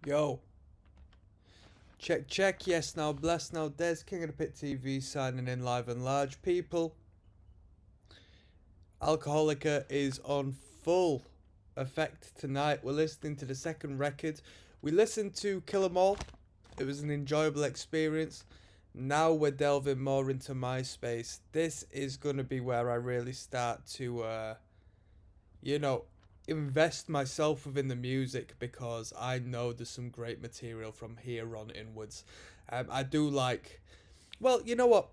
Yo, check, check, yes now, bless now, Des, King of the Pit TV, signing in live and large. People, Alcoholica is on full effect tonight. We're listening to the second record. We listened to Kill 'Em All. It was an enjoyable experience. Now we're delving more into MySpace. This is going to be where I really start to, you know, invest myself within the music because I know there's some great material from here on inwards. I do like, well, you know what?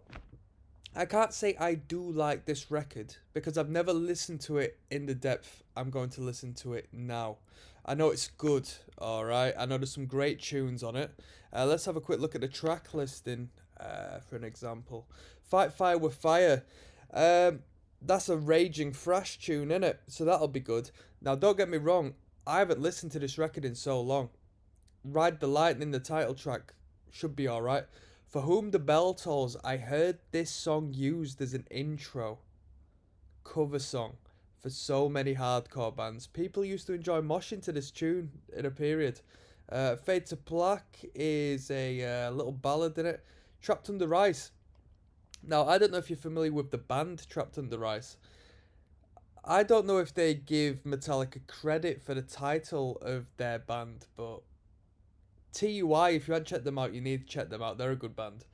I can't say I do like this record because I've never listened to it in the depth I'm going to listen to it now. I know it's good, alright. I know there's some great tunes on it. Let's have a quick look at the track listing for an example. Fight Fire with Fire. Um, that's a raging thrash tune, innit? So that'll be good. Now, don't get me wrong, I haven't listened to this record in so long. Ride the Lightning, the title track, should be alright. For Whom the Bell Tolls, I heard this song used as an intro cover song for so many hardcore bands. People used to enjoy moshing to this tune in a period. Fade to Black is a little ballad in it. Trapped Under Ice. Now, I don't know if you're familiar with the band Trapped Under Ice. I don't know if they give Metallica credit for the title of their band, but TUI, if you haven't checked them out, you need to check them out. They're a good band.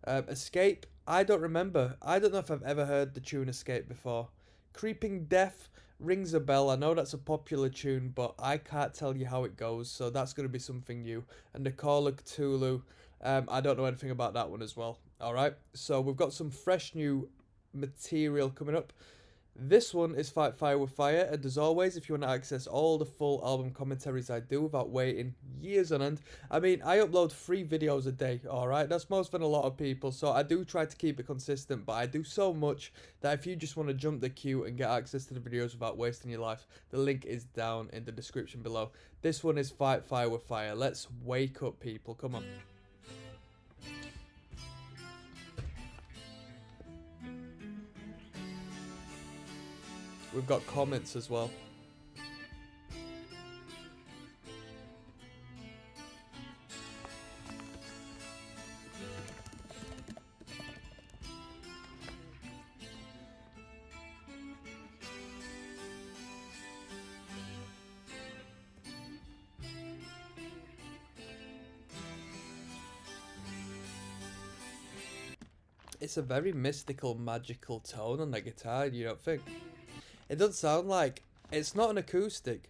Escape, I don't remember. I don't know if I've ever heard the tune Escape before. Creeping Death rings a bell. I know that's a popular tune, but I can't tell you how it goes, so that's going to be something new. And the Call of Cthulhu, I don't know anything about that one as well. Alright, so we've got some fresh new material coming up. This one is Fight Fire with Fire, and as always, if you want to access all the full album commentaries I do without waiting years on end, I mean, I upload 3 videos a day, alright? That's most than a lot of people, so I do try to keep it consistent, but I do so much that if you just want to jump the queue and get access to the videos without wasting your life, the link is down in the description below. This one is Fight Fire with Fire. Let's wake up, people. Come on. We've got comments as well. It's a very mystical, magical tone on the guitar, you don't think? It doesn't sound like... It's not an acoustic.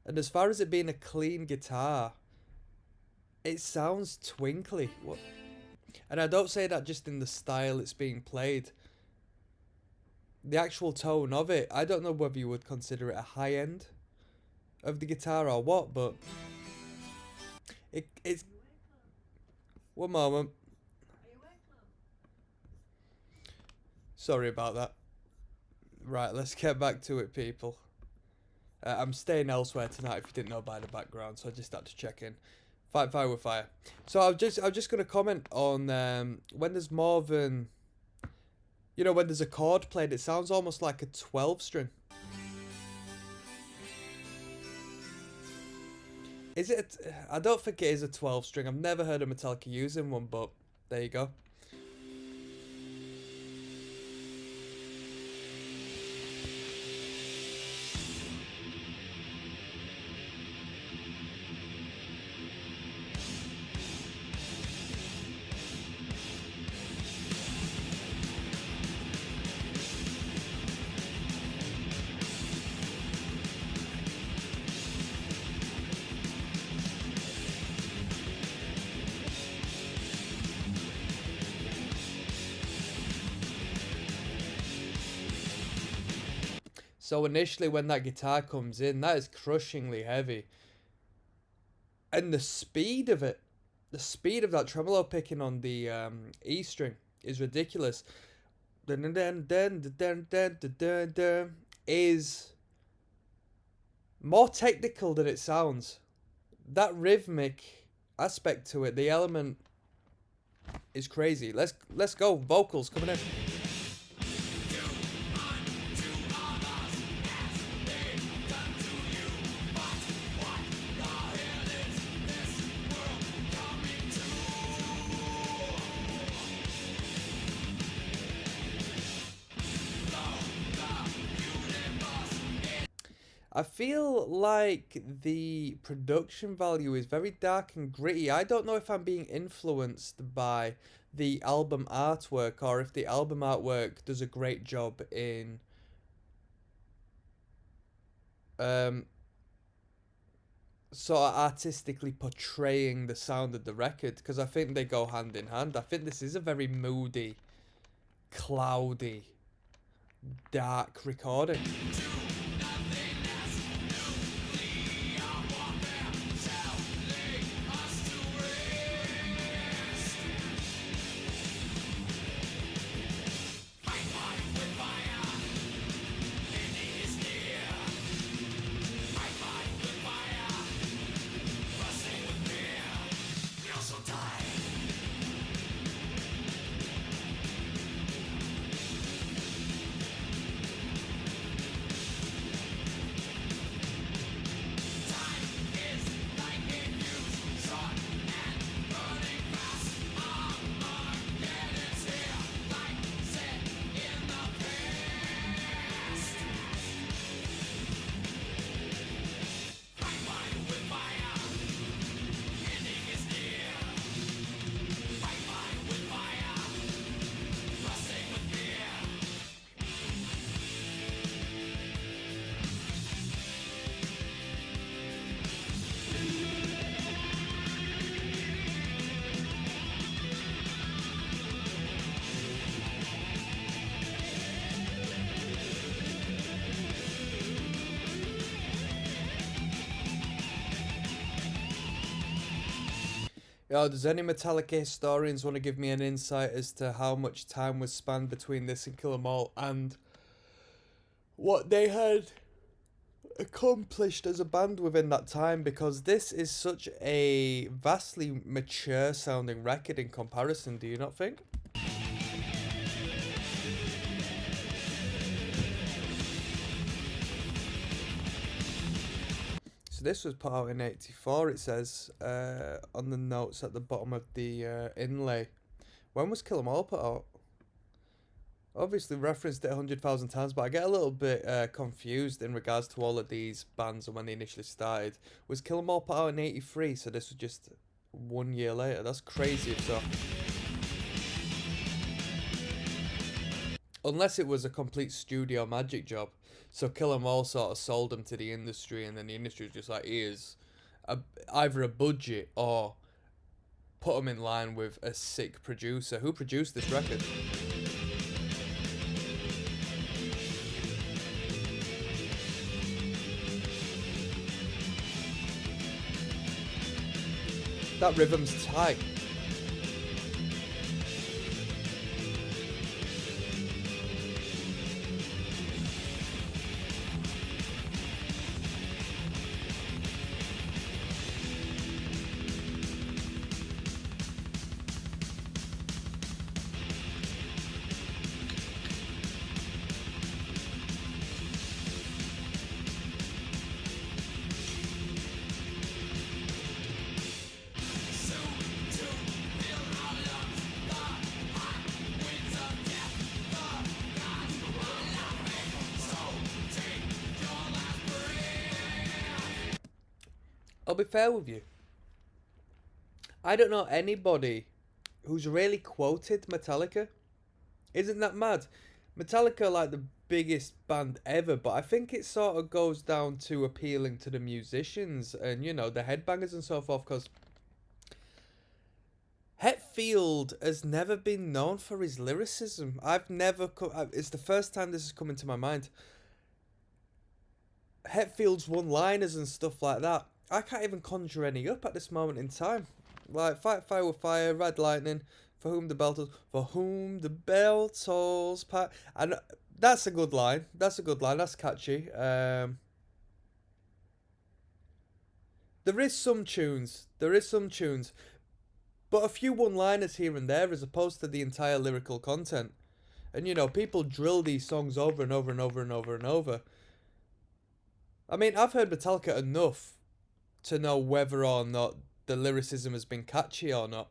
And as far as it being a clean guitar, it sounds twinkly. What? And I don't say that just in the style it's being played. The actual tone of it, I don't know whether you would consider it a high end of the guitar or what, but... It's... One moment. Sorry about that. Right, let's get back to it, people. I'm staying elsewhere tonight, if you didn't know by the background, so I just had to check in. Fight Fire with Fire. So I'm just gonna comment on when there's more than, you know, when there's a chord played, it sounds almost like a 12 string. Is it? I don't think it is a 12 string. I've never heard of Metallica using one, but there you go. So initially when that guitar comes in, that is crushingly heavy. And the speed of that tremolo picking on the E string is ridiculous. Is more technical than it sounds. That rhythmic aspect to it, the element is crazy. Let's go. Vocals coming in. I feel like the production value is very dark and gritty. I don't know if I'm being influenced by the album artwork or if the album artwork does a great job in um sort of artistically portraying the sound of the record, because I think they go hand in hand. I think this is a very moody, cloudy, dark recording. Yo, does any Metallica historians want to give me an insight as to how much time was spanned between this and Kill 'Em All, and what they had accomplished as a band within that time? Because this is such a vastly mature sounding record in comparison, do you not think? So this was put out in '84, it says on the notes at the bottom of the inlay. When was Kill 'Em All put out? Obviously referenced it 100,000 times, but I get a little bit confused in regards to all of these bands and when they initially started. Was Kill 'Em All put out in '83, so this was just 1 year later? That's crazy if so. Unless it was a complete studio magic job. So Kill 'Em All sort of sold them to the industry, and then the industry was just like, here's either a budget or put them in line with a sick producer. Who produced this record? That rhythm's tight. I'll be fair with you. I don't know anybody who's really quoted Metallica. Isn't that mad? Metallica are like the biggest band ever, but I think it sort of goes down to appealing to the musicians and, you know, the headbangers and so forth, because Hetfield has never been known for his lyricism. It's the first time this has come into my mind. Hetfield's one-liners and stuff like that, I can't even conjure any up at this moment in time. Like, fight fire with fire, red lightning, for whom the bell tolls, and that's a good line. That's catchy. There is some tunes. But a few one-liners here and there as opposed to the entire lyrical content. And, you know, people drill these songs over and over and over and over and over. I mean, I've heard Metallica enough to know whether or not the lyricism has been catchy or not.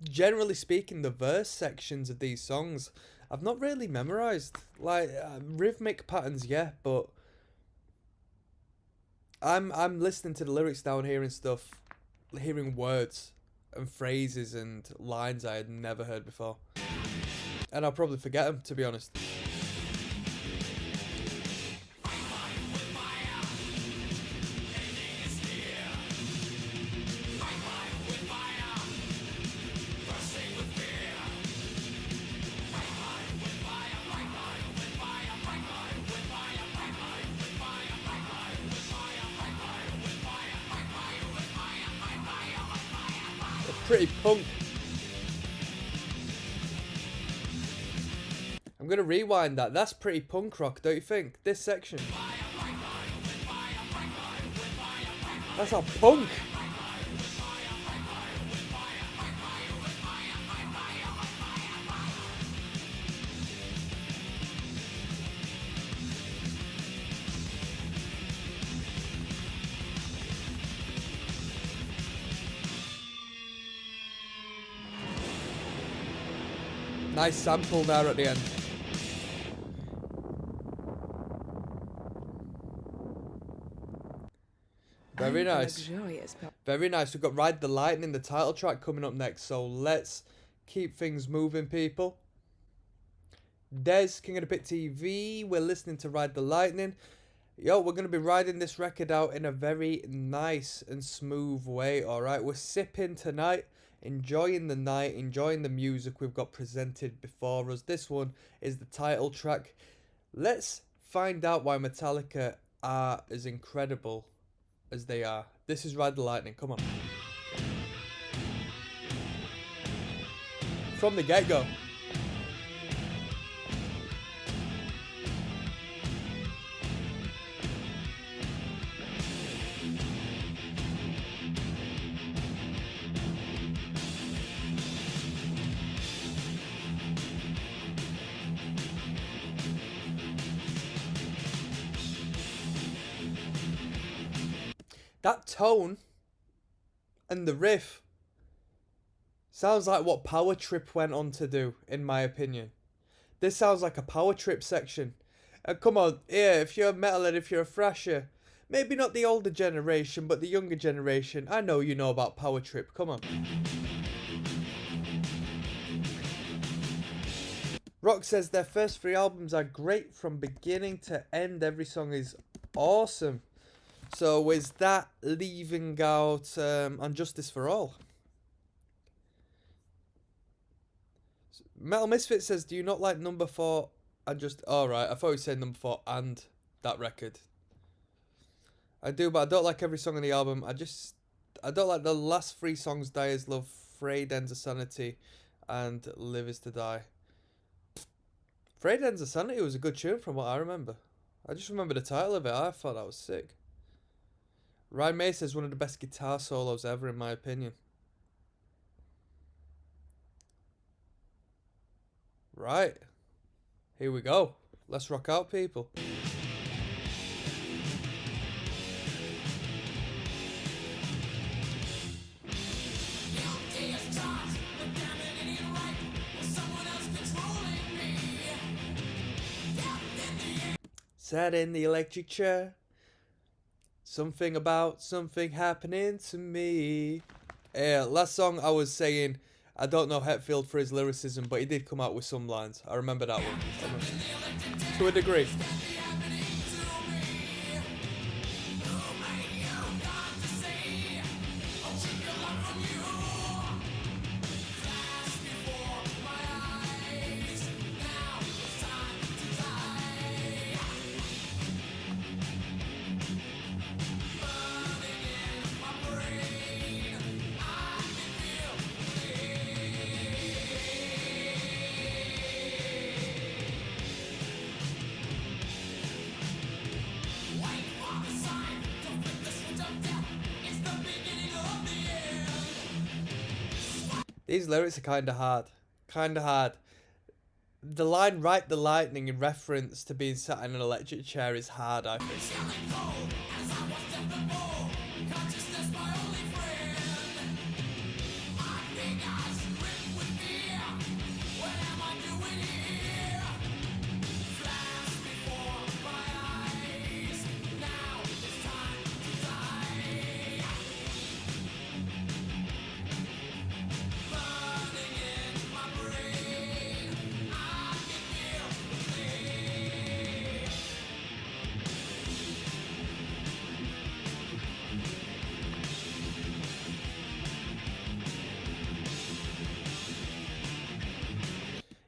Generally speaking, the verse sections of these songs I've not really memorized. Like, rhythmic patterns, yeah, but I'm listening to the lyrics down here and stuff, hearing words and phrases and lines I had never heard before. And I'll probably forget them, to be honest. Pretty punk. I'm gonna rewind that. That's pretty punk rock, don't you think? This section. That's not punk. Nice sample there at the end. Very nice. Very nice. We've got Ride the Lightning, the title track, coming up next. So let's keep things moving, people. Des, King of the Pit TV. We're listening to Ride the Lightning. Yo, we're going to be riding this record out in a very nice and smooth way, alright? We're sipping tonight, enjoying the night, enjoying the music we've got presented before us. This one is the title track. Let's find out why Metallica are as incredible as they are. This is Ride the Lightning, come on. From the get-go. That tone and the riff sounds like what Power Trip went on to do, in my opinion. This sounds like a Power Trip section. Come on, yeah, if you're a metalhead, if you're a thrasher, maybe not the older generation, but the younger generation, I know you know about Power Trip, come on. Rock says their first 3 albums are great from beginning to end. Every song is awesome. So is that leaving out on Justice for All? Metal Misfit says, do you not like number 4 and just... Alright, I thought you said number 4 and that record. I do, but I don't like every song on the album. I don't like the last 3 songs. Dyer's Love, Frayed Ends of Sanity, and Live Is To Die. Frayed Ends of Sanity was a good tune from what I remember. I just remember the title of it. I thought that was sick. Ryan May says one of the best guitar solos ever, in my opinion. Right. Here we go. Let's rock out, people. Sat in the electric chair. Something about something happening to me. Yeah, last song I was saying, I don't know Hetfield for his lyricism, but he did come out with some lines. I remember that one. To a degree. These lyrics are kind of hard. Kind of hard. The line, Ride the Lightning, in reference to being sat in an electric chair is hard, I think.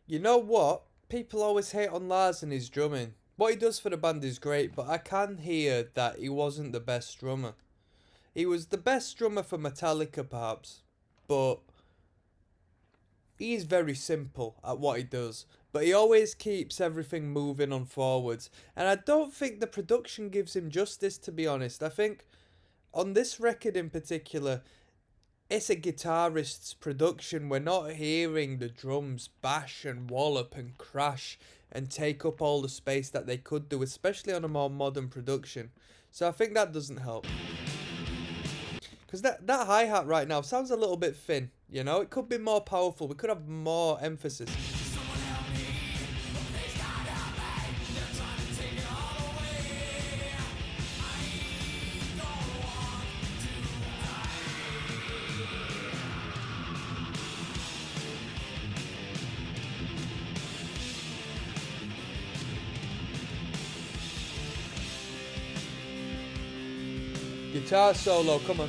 You know what? People always hate on Lars and his drumming. What he does for the band is great, but I can hear that he wasn't the best drummer. He was the best drummer for Metallica, perhaps, but he is very simple at what he does. But he always keeps everything moving on forwards, and I don't think the production gives him justice, to be honest. I think on this record in particular, it's a guitarist's production. We're not hearing the drums bash and wallop and crash and take up all the space that they could do, especially on a more modern production. So I think that doesn't help. Because that hi-hat right now sounds a little bit thin, you know? It could be more powerful. We could have more emphasis. Guitar solo, come on.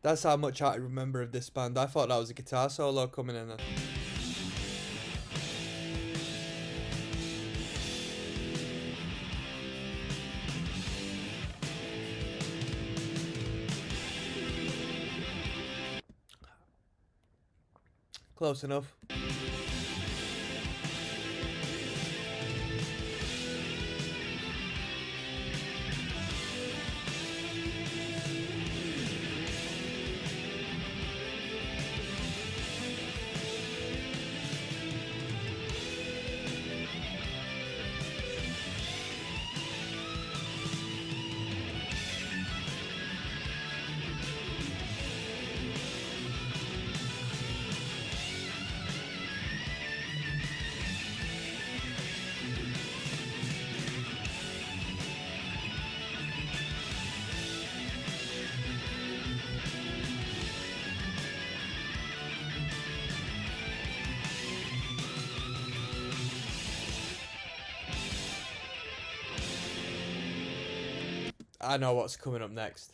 That's how much I remember of this band. I thought that was a guitar solo coming in then. Close enough. I know what's coming up next.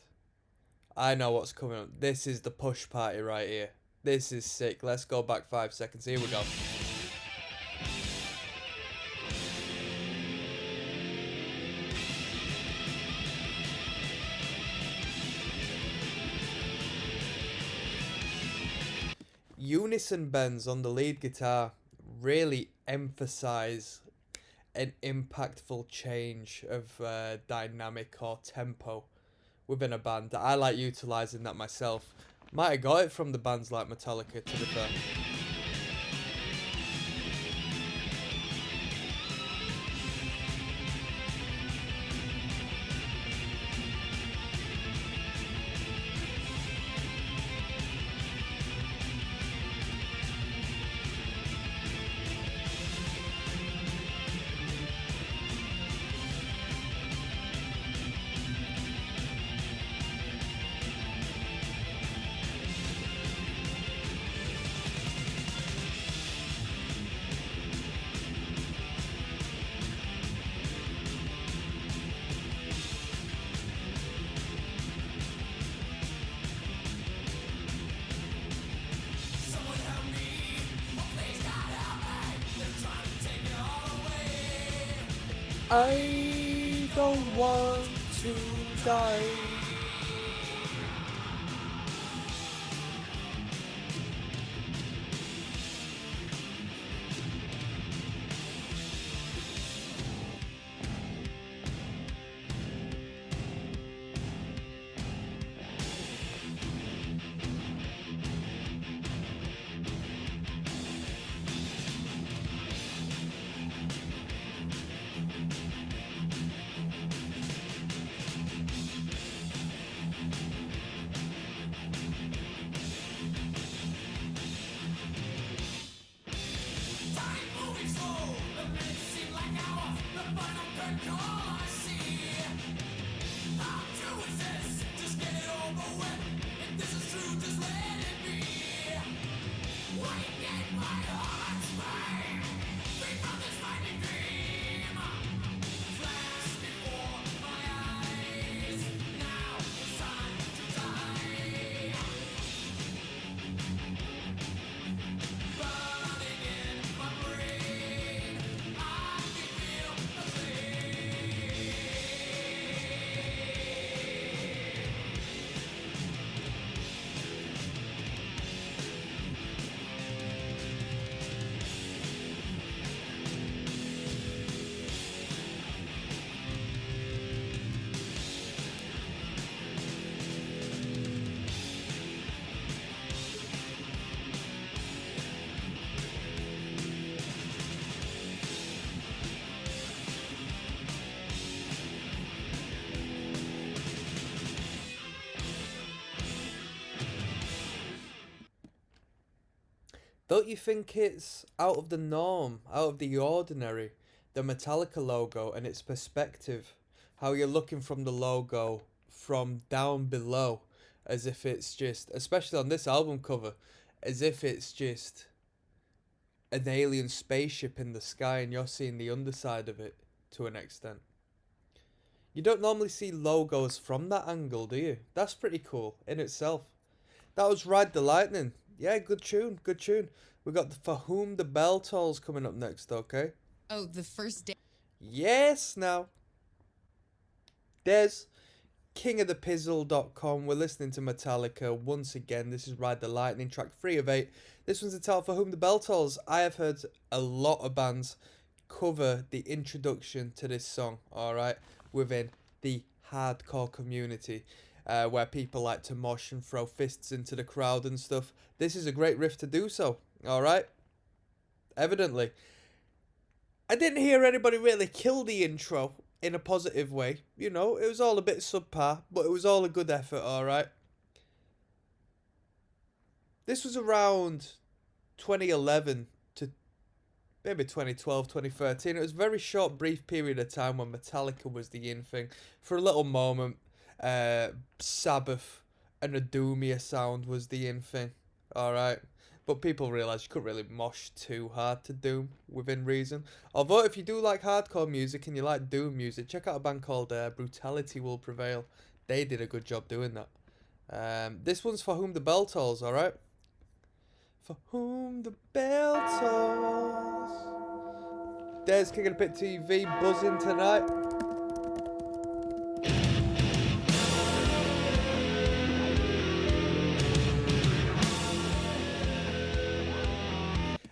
I know what's coming up. This is the push party right here. This is sick. Let's go back 5 seconds. Here we go. Unison bends on the lead guitar really emphasize an impactful change of dynamic or tempo within a band. I like utilising that myself. Might have got it from the bands like Metallica, to be fair. I don't want to die. Don't you think it's out of the norm, out of the ordinary, the Metallica logo and its perspective? How you're looking from the logo from down below, as if it's just, especially on this album cover, as if it's just an alien spaceship in the sky and you're seeing the underside of it to an extent. You don't normally see logos from that angle, do you? That's pretty cool in itself. That was Ride the Lightning. Yeah, good tune, good tune. We got the For Whom the Bell Tolls coming up next, okay? Oh, the first day. Yes, now. There's kingofthepizzle.com. We're listening to Metallica once again. This is Ride the Lightning, track 3 of 8. This one's entitled For Whom the Bell Tolls. I have heard a lot of bands cover the introduction to this song, alright, within the hardcore community, where people like to mosh and throw fists into the crowd and stuff. This is a great riff to do so, alright? Evidently. I didn't hear anybody really kill the intro in a positive way. You know, it was all a bit subpar, but it was all a good effort, alright? This was around 2011 to maybe 2012, 2013. It was a very short, brief period of time when Metallica was the in thing. For a little moment, Sabbath and a doomier sound was the in thing, alright? But people realised you couldn't really mosh too hard to Doom within reason. Although if you do like hardcore music and you like Doom music, check out a band called Brutality Will Prevail. They did a good job doing that. This one's For Whom the Bell Tolls, alright? For whom the bell tolls. There's King of the Pit TV buzzing tonight.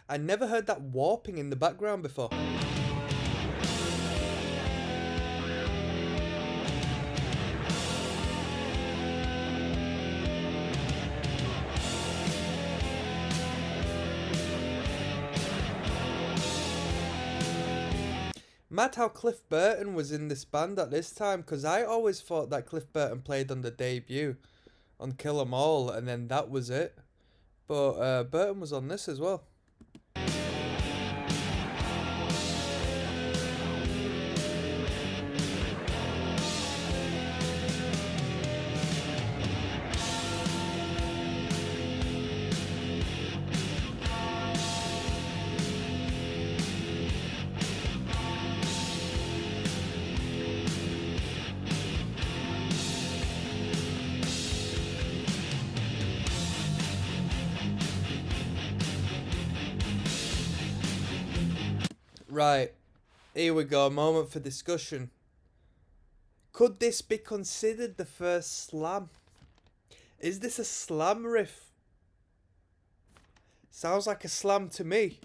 I never heard that warping in the background before. Mad how Cliff Burton was in this band at this time, because I always thought that Cliff Burton played on the debut on Kill 'Em All, and then that was it. But Burton was on this as well. Right, here we go, a moment for discussion. Could this be considered the first slam? Is this a slam riff? Sounds like a slam to me.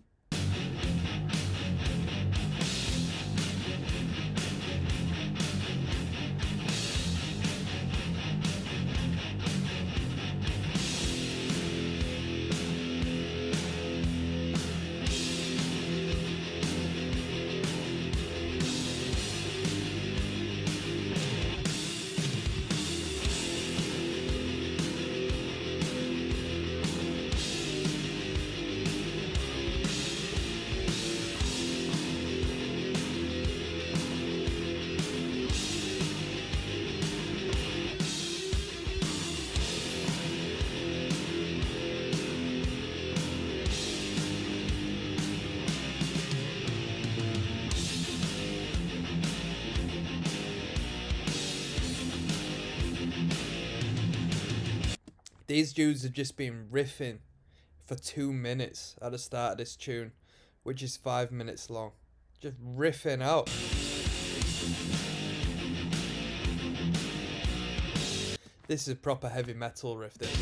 These dudes have just been riffing for 2 minutes at the start of this tune, which is 5 minutes long. Just riffing out. This is a proper heavy metal riff, this.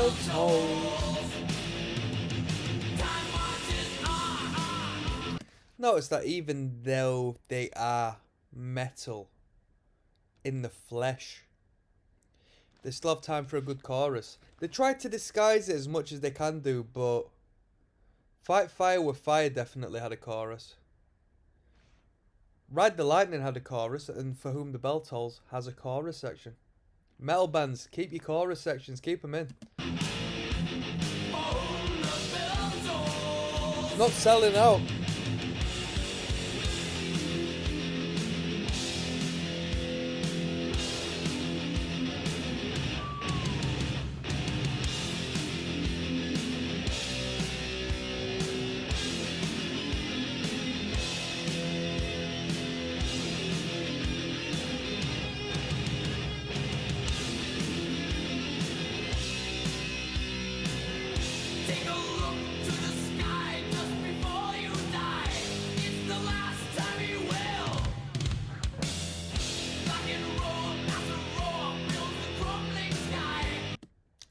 bell tolls. Notice that even though they are metal in the flesh, they still have time for a good chorus. They try to disguise it as much as they can do, but Fight Fire with Fire definitely had a chorus. Ride the Lightning had a chorus, and For Whom the Bell Tolls has a chorus section. Metal bands, keep your chorus sections, keep them in. It's not selling out.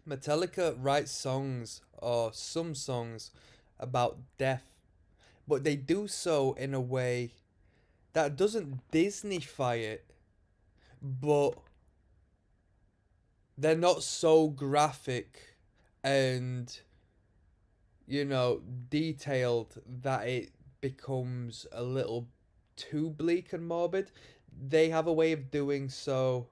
Metallica writes songs, or some songs, about death, but they do so in a way that doesn't Disneyfy it, but they're not so graphic and, you know, detailed that it becomes a little too bleak and morbid. They have a way of doing so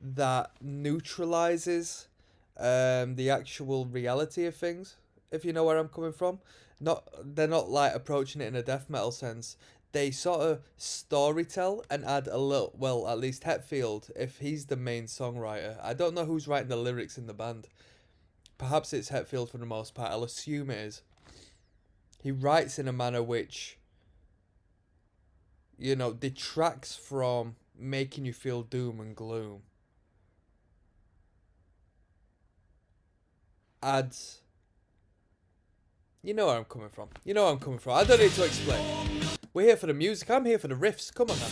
that neutralizes the actual reality of things, if you know where I'm coming from. They're not like approaching it in a death metal sense. They sort of storytell and add a little, well, at least Hetfield, if he's the main songwriter. I don't know who's writing the lyrics in the band. Perhaps it's Hetfield for the most part. I'll assume it is. He writes in a manner which, you know, detracts from making you feel doom and gloom. Adds, you know where I'm coming from. You know where I'm coming from. I don't need to explain. We're here for the music. I'm here for the riffs. Come on now.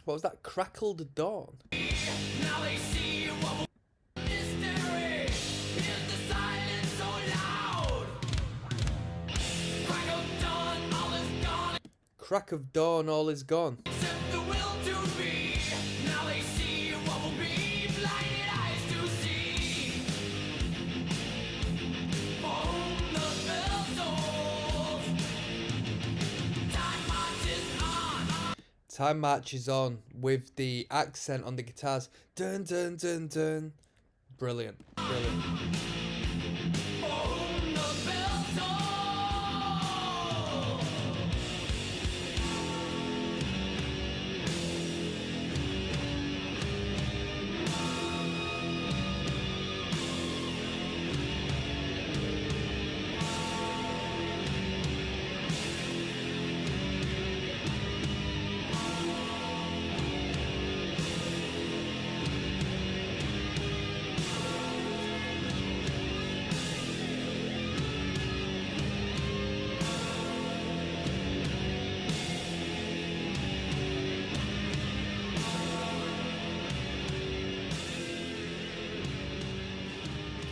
What was that? Crackled Dawn? Now they see what mystery is the silence so loud. Crack of dawn, all is gone. Crack of dawn, all is gone. Except the will to be. Now they see what will be. Blinded eyes to see. For whom the bell tolls. Time marches on. Time marches on with the accent on the guitars. Dun dun dun dun. Brilliant. Brilliant.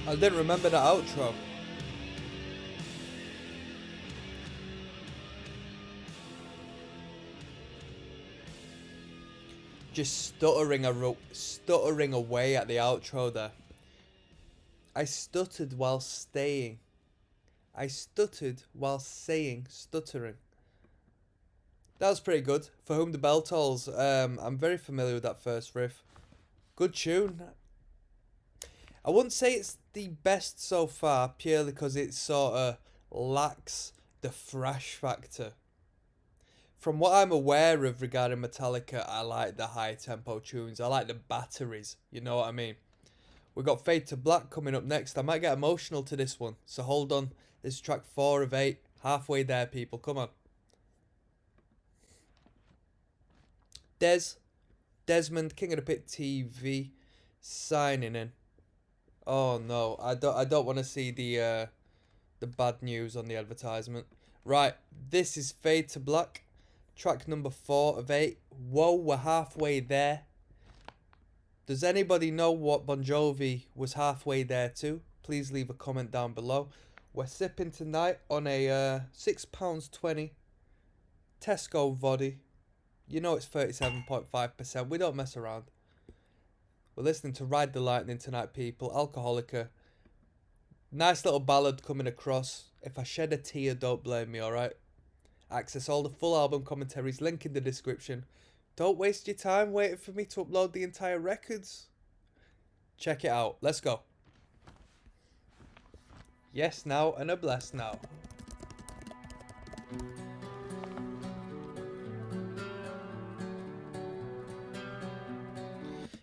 I didn't remember that outro. Just stuttering away at the outro there. I stuttered while staying. I stuttered while saying stuttering. That was pretty good. For Whom the Bell Tolls. I'm very familiar with that first riff. Good tune. I wouldn't say it's the best so far, purely because it sort of lacks the thrash factor. From what I'm aware of regarding Metallica, I like the high tempo tunes. I like the batteries, you know what I mean? We've got Fade to Black coming up next. I might get emotional to this one, so hold on. This is track 4 of 8. Halfway there, people. Come on. Desmond, King of the Pit TV, signing in. Oh no, I don't want to see the the bad news on the advertisement. Right, this is Fade to Black, track number 4 of 8. Whoa, we're halfway there. Does anybody know what Bon Jovi was halfway there to? Please leave a comment down below. We're sipping tonight on a £6.20 Tesco Voddy. You know it's 37.5%. We don't mess around. We're listening to Ride the Lightning tonight, people. Alcoholica. Nice little ballad coming across. If I shed a tear, don't blame me, alright? Access all the full album commentaries, link in the description. Don't waste your time waiting for me to upload the entire records. Check it out. Let's go. Yes now and a bless now.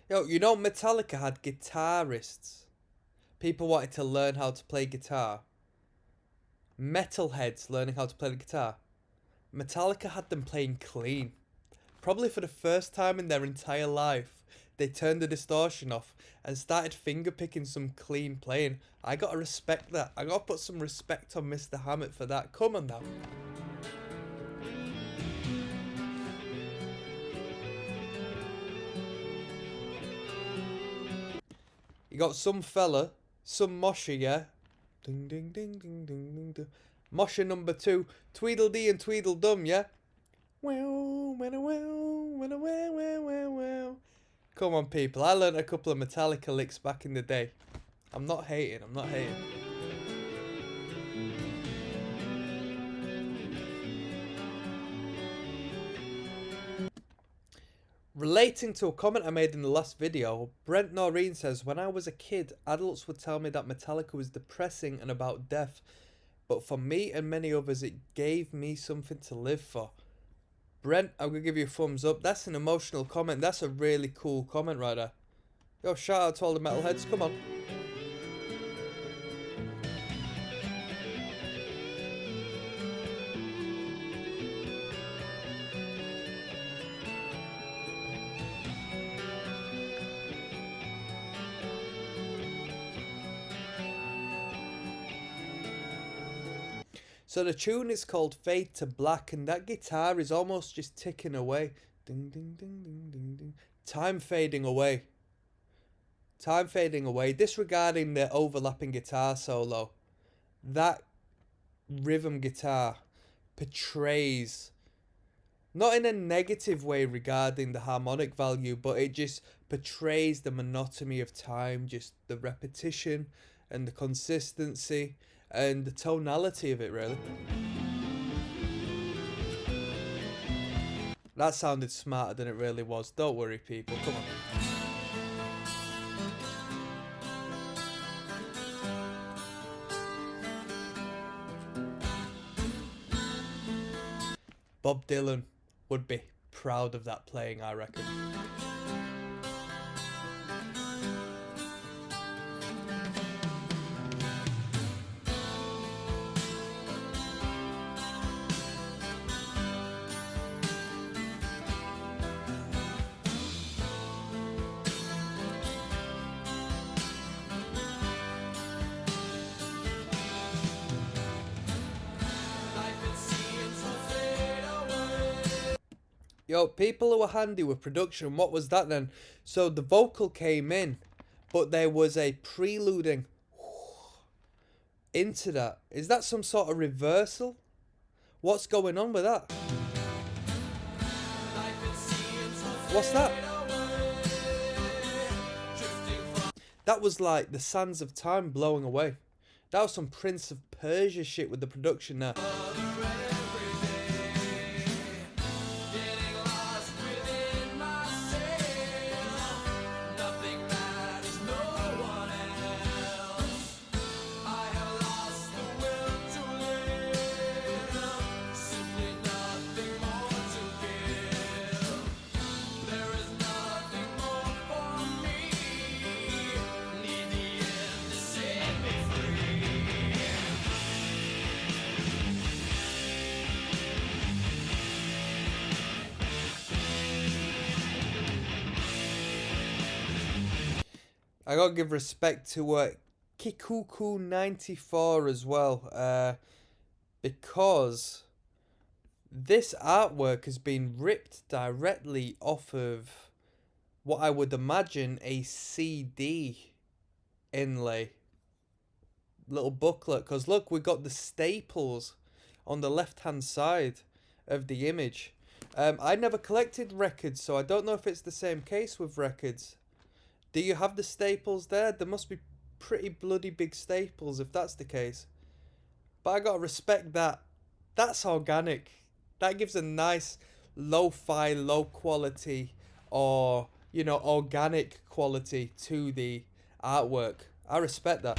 Yo, you know Metallica had guitarists. People wanted to learn how to play guitar. Metalheads learning how to play the guitar. Metallica had them playing clean. Probably for the first time in their entire life, they turned the distortion off and started fingerpicking some clean playing. I gotta respect that. I gotta put some respect on Mr. Hammett for that. Come on now. You got some fella, some mosher, yeah? Ding ding ding ding ding ding ding. Mosher number 2, Tweedledee and Tweedledum, yeah? Wow, wow, wow, wow, wow, wow, wow. Come on, people. I learned a couple of Metallica licks back in the day. I'm not hating. I'm not hating. Relating to a comment I made in the last video, Brent Noreen says, when I was a kid, adults would tell me that Metallica was depressing and about death. But for me and many others, it gave me something to live for. Brent, I'm going to give you a thumbs up. That's an emotional comment. That's a really cool comment right there. Yo, shout out to all the metalheads. Come on. So the tune is called Fade to Black, and that guitar is almost just ticking away. Ding, ding, ding, ding, ding, ding. Time fading away. Time fading away. Disregarding the overlapping guitar solo, that rhythm guitar portrays, not in a negative way regarding the harmonic value, but it just portrays the monotony of time, just the repetition and the consistency and the tonality of it, really. That sounded smarter than it really was. Don't worry, people. Come on. Bob Dylan would be proud of that playing, I reckon. Yo, people who were handy with production, what was that then? So the vocal came in, but there was a preluding into that. Is that some sort of reversal? What's going on with that? What's that? That was like the sands of time blowing away. That was some Prince of Persia shit with the production there. I gotta give respect to Monkey Cuckoo 94 as well, because this artwork has been ripped directly off of what I would imagine a CD inlay. Little booklet, because look, we got the staples on the left hand side of the image. I never collected records, so I don't know if it's the same case with records. Do you have the staples there? There must be pretty bloody big staples if that's the case. But I gotta respect that. That's organic. That gives a nice lo-fi, low quality, or, you know, organic quality to the artwork. I respect that.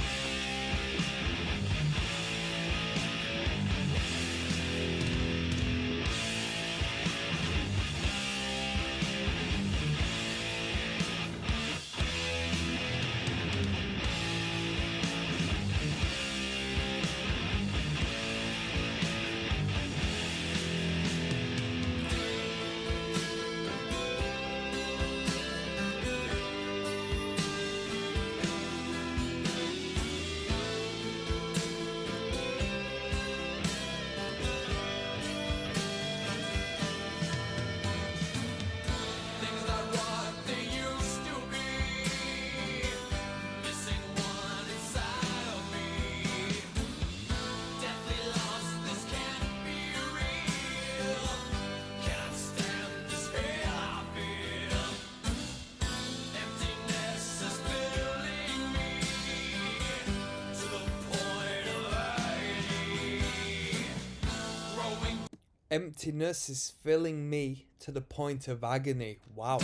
Emptiness is filling me to the point of agony. Wow.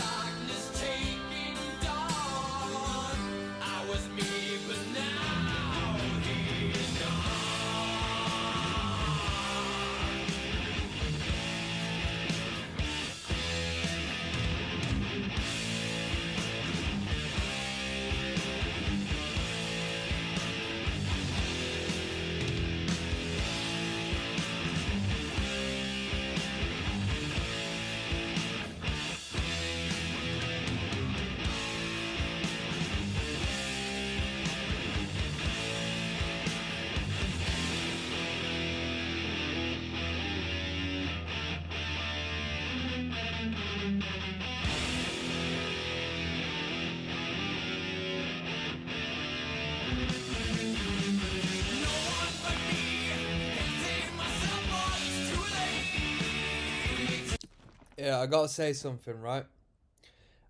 Yeah, I gotta say something, right?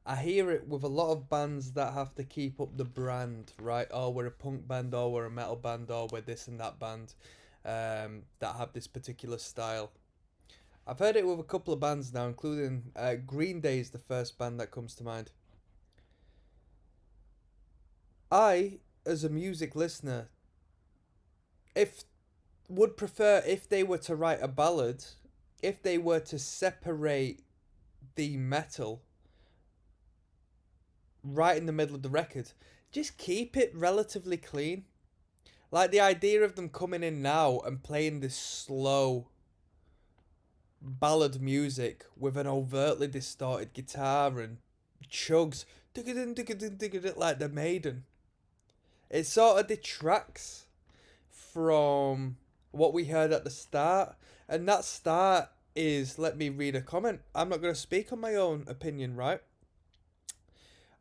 I hear it with a lot of bands that have to keep up the brand, right? Oh, we're a punk band, or we're a metal band, or we're this and that band, that have this particular style. I've heard it with a couple of bands now, including Green Day is the first band that comes to mind. I, as a music listener, if would prefer if they were to write a ballad, if they were to separate the metal right in the middle of the record, just keep it relatively clean. Like the idea of them coming in now and playing this slow ballad music with an overtly distorted guitar and chugs like the Maiden. It sort of detracts from what we heard at the start, and that start is, let me read a comment. I'm not going to speak on my own opinion, right?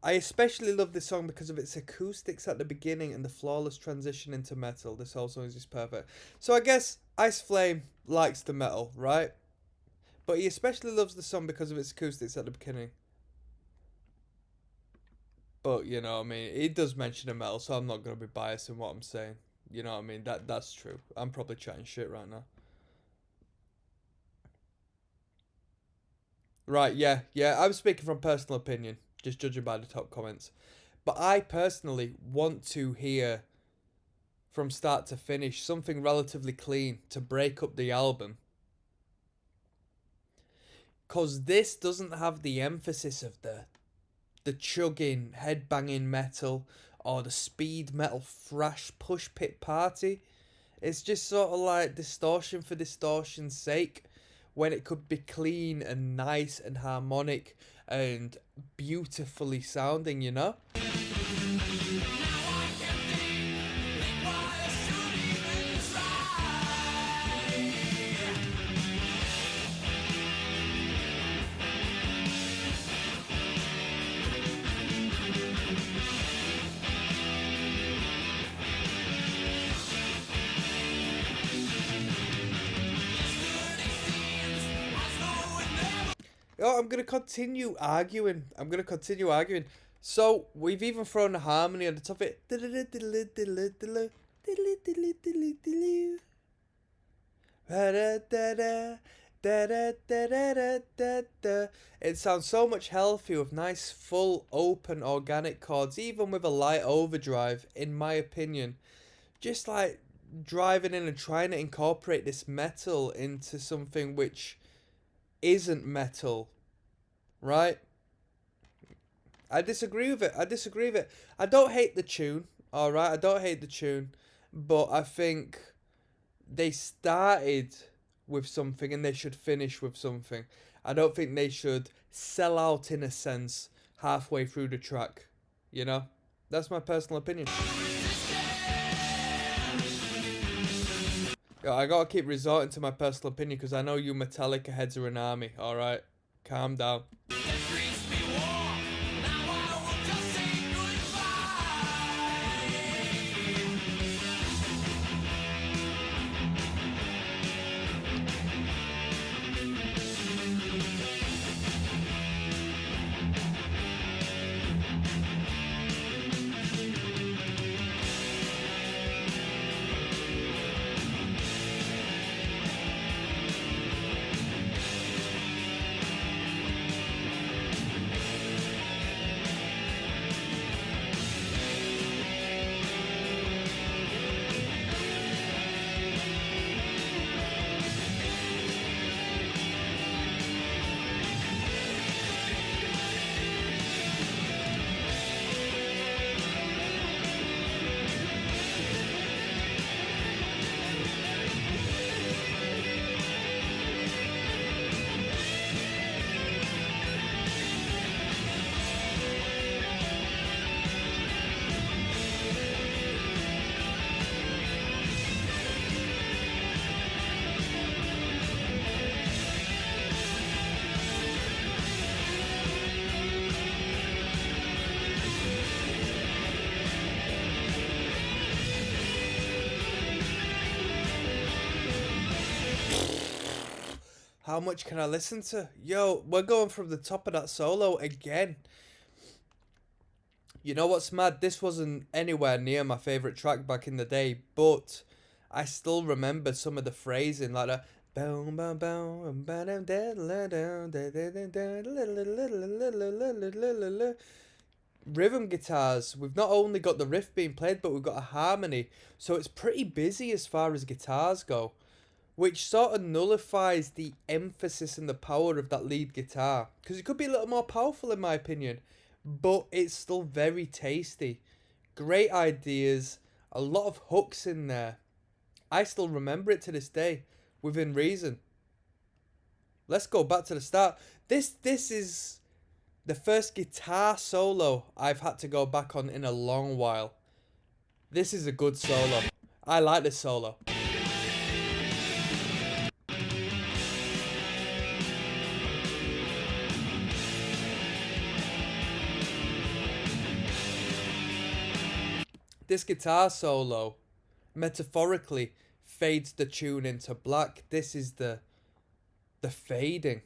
I especially love this song because of its acoustics at the beginning and the flawless transition into metal. This whole song is just perfect. So I guess Ice Flame likes the metal, right? But he especially loves the song because of its acoustics at the beginning. But, you know what I mean, he does mention the metal, so I'm not going to be biased in what I'm saying. You know what I mean? That's true. I'm probably chatting shit right now. Right, yeah. I'm speaking from personal opinion, just judging by the top comments. But I personally want to hear, from start to finish, something relatively clean to break up the album. Because this doesn't have the emphasis of the chugging, headbanging metal or the speed metal thrash push pit party. It's just sort of like distortion for distortion's sake, when it could be clean and nice and harmonic and beautifully sounding, you know? Oh, I'm gonna continue arguing. I'm gonna continue arguing. So we've even thrown a harmony on the top of it. It sounds so much healthier with nice, full, open, organic chords, even with a light overdrive, in my opinion. Just like driving in and trying to incorporate this metal into something which isn't metal, right? I disagree with it. I disagree with it. I don't hate the tune, alright? I don't hate the tune, but I think they started with something and they should finish with something. I don't think they should sell out in a sense halfway through the track. You know? That's my personal opinion. Yo, I gotta keep resorting to my personal opinion because I know you Metallica heads are an army, alright? Calm down. How much can I listen to? Yo, we're going from the top of that solo again. You know what's mad? This wasn't anywhere near my favourite track back in the day, but I still remember some of the phrasing like that. Rhythm guitars. We've not only got the riff being played, but we've got a harmony. So it's pretty busy as far as guitars go, which sort of nullifies the emphasis and the power of that lead guitar. Because it could be a little more powerful in my opinion, but it's still very tasty. Great ideas, a lot of hooks in there. I still remember it to this day, within reason. Let's go back to the start. This is the first guitar solo I've had to go back on in a long while. This is a good solo. I like this solo. This guitar solo, metaphorically, fades the tune into black. This is the fading.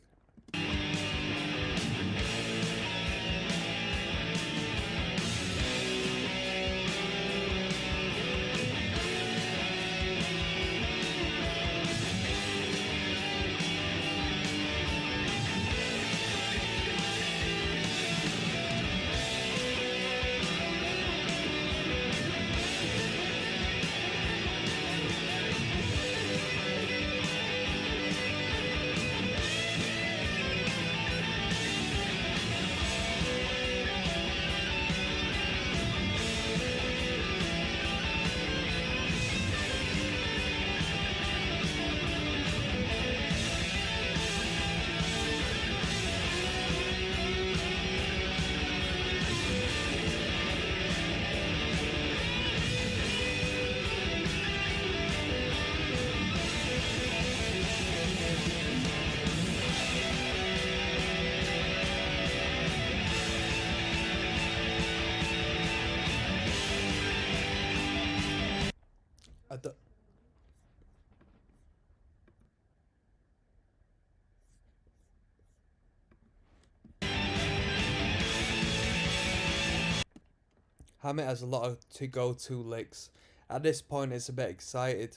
Hammett has a lot of to-go-to licks. At this point, it's a bit excited.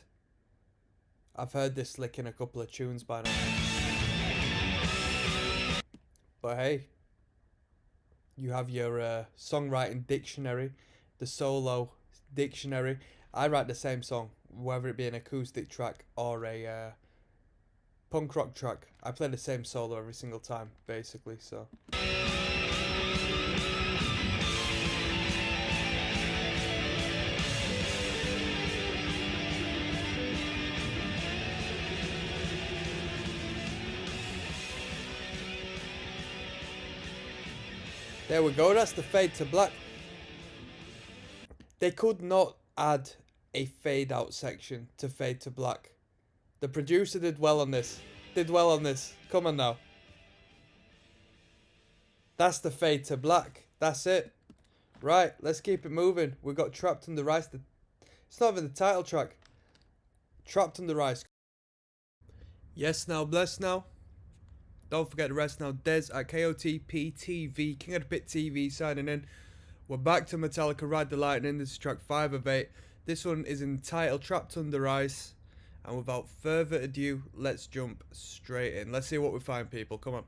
I've heard this lick in a couple of tunes by now. But hey, you have your songwriting dictionary, the solo dictionary. I write the same song, whether it be an acoustic track or a punk rock track. I play the same solo every single time, basically, so. There we go, that's the fade to black. They could not add a fade out section to fade to black. The producer did well on this. Come on now. That's the fade to black. That's it. Right, let's keep it moving. We got Trapped Under Ice. It's not even the title track. Trapped Under Ice. Yes now, bless now. Don't forget the rest now. Dez at KOTP King of the Pit TV signing in. We're back to Metallica Ride the Lightning. This is track 5 of 8. This one is entitled Trapped Under Ice. And without further ado, let's jump straight in. Let's see what we find, people. Come on.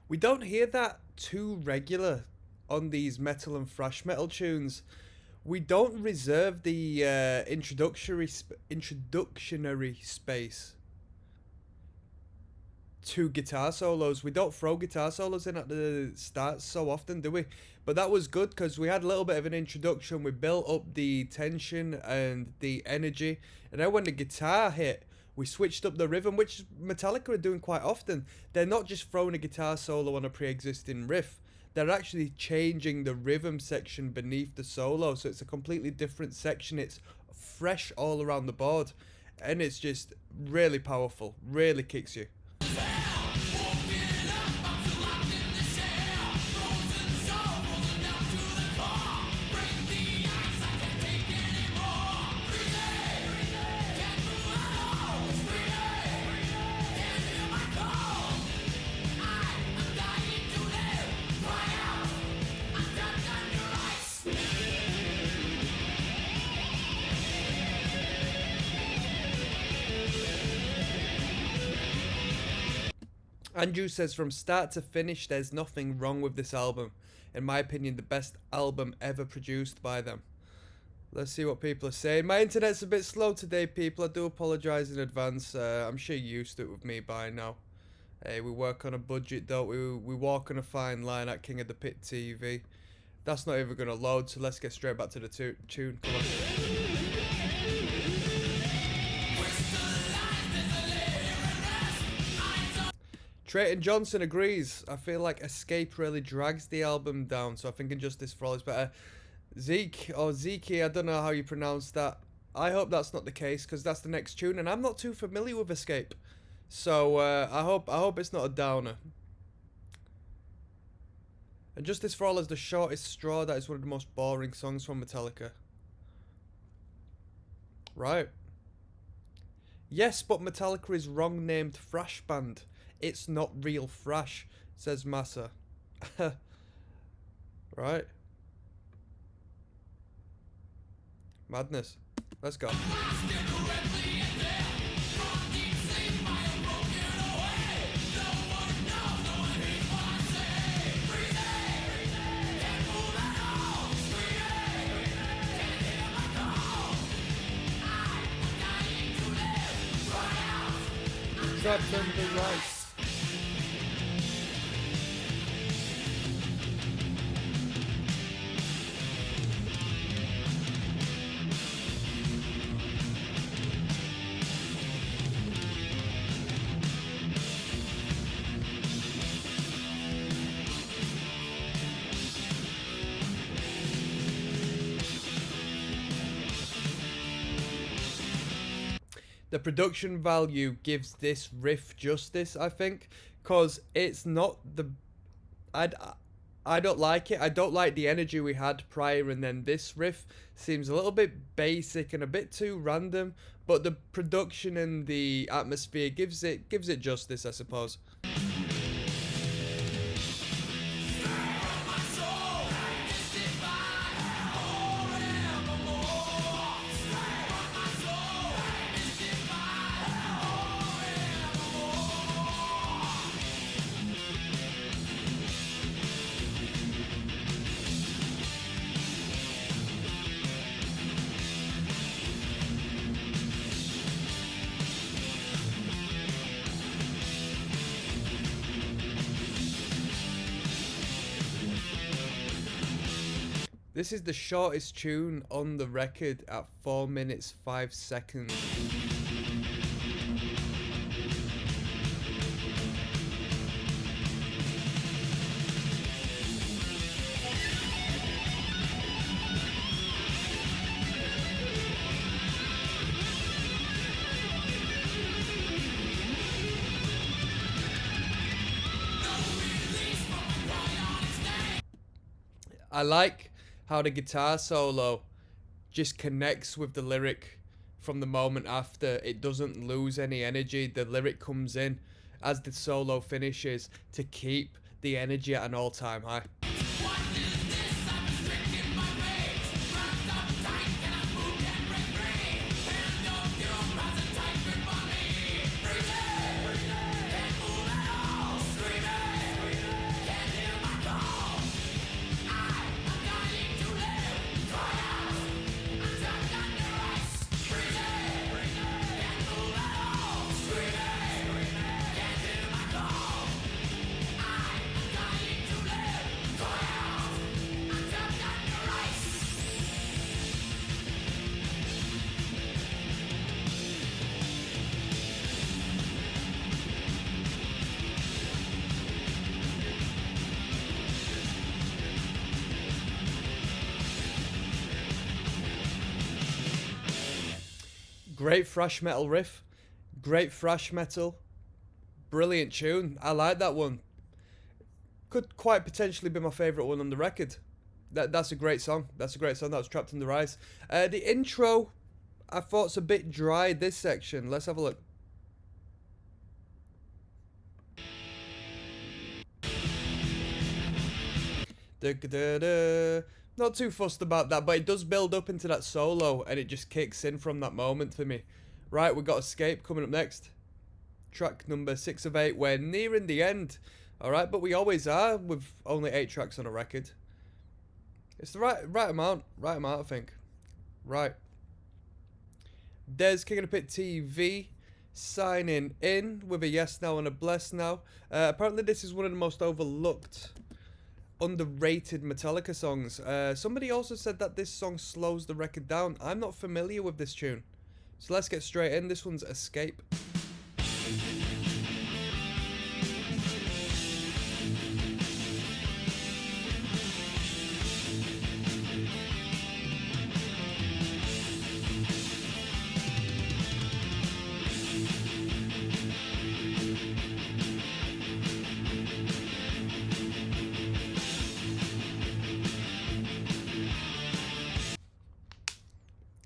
We don't hear that too regular on these metal and thrash metal tunes. We don't reserve the introductionary space to guitar solos. We don't throw guitar solos in at the start so often, do we? But that was good because we had a little bit of an introduction. We built up the tension and the energy, and then when the guitar hit, we switched up the rhythm, which Metallica are doing quite often. They're not just throwing a guitar solo on a pre-existing riff. They're actually changing the rhythm section beneath the solo, so it's a completely different section. It's fresh all around the board, and it's just really powerful, really kicks you. Andrew says, from start to finish, there's nothing wrong with this album. In my opinion, the best album ever produced by them. Let's see what people are saying. My internet's a bit slow today, people. I do apologise in advance. I'm sure you're used to it with me by now. Hey, we work on a budget, don't we? We walk on a fine line at King of the Pit TV. That's not even going to load, so let's get straight back to the tune. Come on. Trayton Johnson agrees. I feel like Escape really drags the album down, so I think Injustice for All is better. Zeke, or Zeke, I don't know how you pronounce that. I hope that's not the case, because that's the next tune, and I'm not too familiar with Escape. So, I hope it's not a downer. And Justice for All is the shortest straw. That is one of the most boring songs from Metallica. Right. Yes, but Metallica is wrong named thrash band. It's not real thrash, says Massa. Right. Madness. Let's go. Trapped under ice. The production value gives this riff justice, I think, because it's not the... I don't like it. I don't like the energy we had prior, and then this riff seems a little bit basic and a bit too random, but the production and the atmosphere gives it justice, I suppose. This is the shortest tune on the record at 4 minutes 5 seconds. I like how the guitar solo just connects with the lyric from the moment after. It doesn't lose any energy. The lyric comes in as the solo finishes to keep the energy at an all-time high. Great thrash metal riff, great thrash metal, brilliant tune. I like that one. Could quite potentially be my favourite one on the record. That's a great song. That's a great song. That was Trapped in the Rise. The intro, I thought, it's a bit dry, this section. Let's have a look. Not too fussed about that, but it does build up into that solo, and it just kicks in from that moment for me. Right, we've got Escape coming up next. Track number 6 of 8. We're nearing the end. Alright, but we always are with only 8 tracks on a record. It's the right amount, I think. Right. Des King of the Pit TV signing in with a yes now and a bless now. Apparently this is one of the most overlooked, underrated Metallica songs. Somebody also said that this song slows the record down. I'm not familiar with this tune, so let's get straight in. This one's Escape.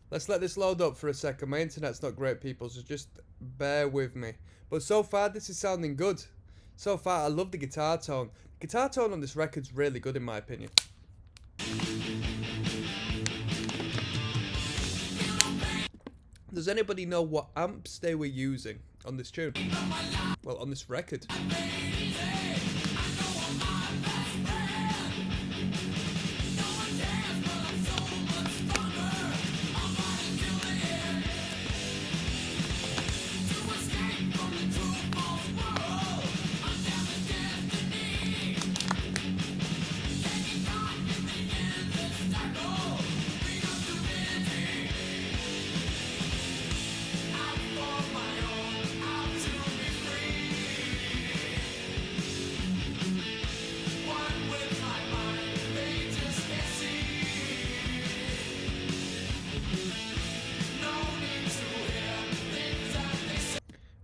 Let's let this load up for a second. My internet's not great, people, so just bear with me. But so far, this is sounding good. So far, I love the guitar tone. The guitar tone on this record's really good, in my opinion. Does anybody know what amps they were using on this tune? Well, on this record.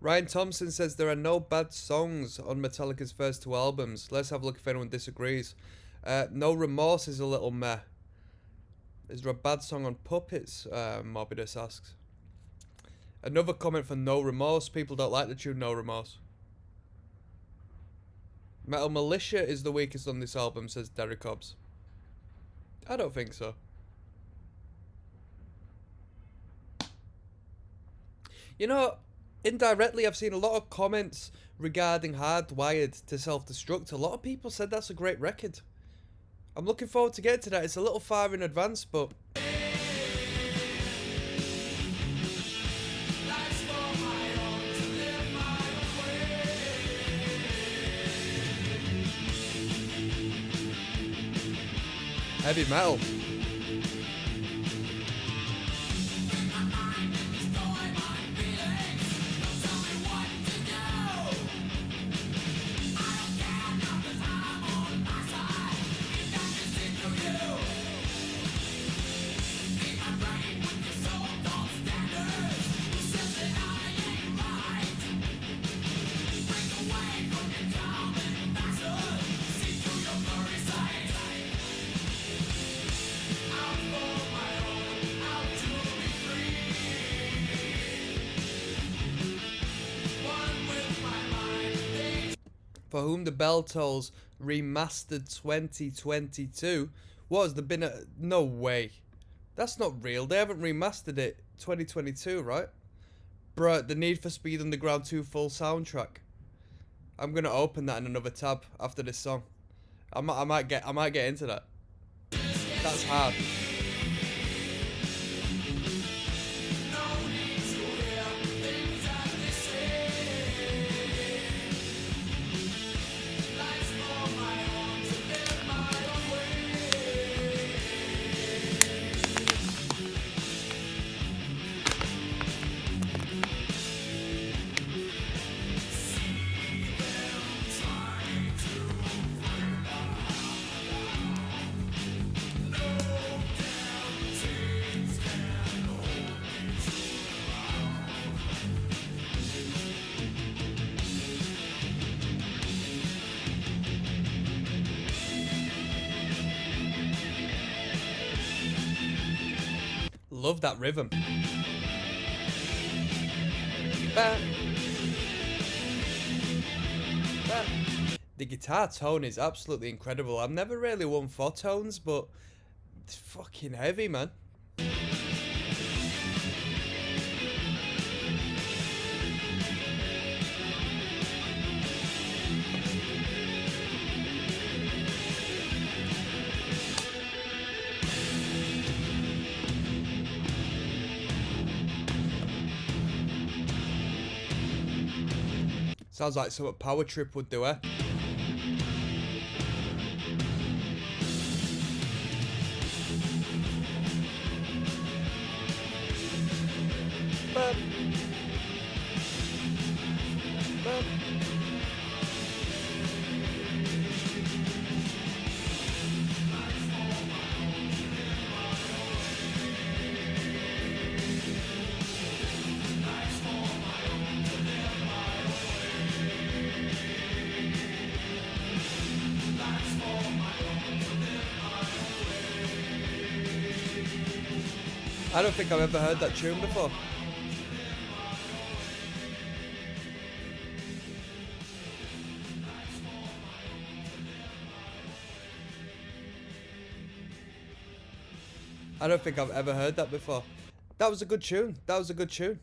Ryan Thompson says there are no bad songs on Metallica's first two albums. Let's have a look if anyone disagrees. No Remorse is a little meh. Is there a bad song on Puppets? Morbidus asks. Another comment for No Remorse. People don't like the tune No Remorse. Metal Militia is the weakest on this album, says Derek Hobbs. I don't think so. You know, indirectly I've seen a lot of comments regarding Hardwired to Self-Destruct. A lot of people said that's a great record. I'm looking forward to getting to that. It's a little far in advance, but... heavy metal. For Whom the Bell Tolls remastered 2022. What has there been a... No way. That's not real. They haven't remastered it 2022, right? Bruh, the Need for Speed Underground 2 full soundtrack. I'm gonna open that in another tab after this song. I might get into that. That's hard. Love that rhythm. The guitar tone is absolutely incredible. I'm never really one for tones, but it's fucking heavy, man. Sounds like something Power Trip would do, eh? I don't think I've ever heard that tune before. I don't think I've ever heard that before. That was a good tune. That was a good tune.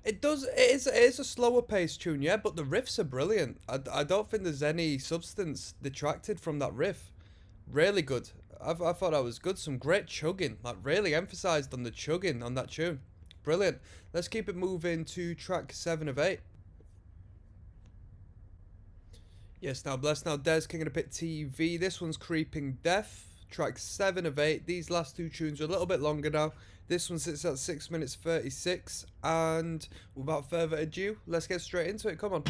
It is a slower paced tune, yeah, but the riffs are brilliant. I don't think there's any substance detracted from that riff. Really good. I thought that was good. Some great chugging. Like, really emphasised on the chugging on that tune. Brilliant. Let's keep it moving to track 7 of 8. Yes, now bless. Now Des, King of the Pit TV. This one's Creeping Death. Track 7 of 8. These last two tunes are a little bit longer now. This one sits at 6 minutes 36. And without further ado, let's get straight into it. Come on.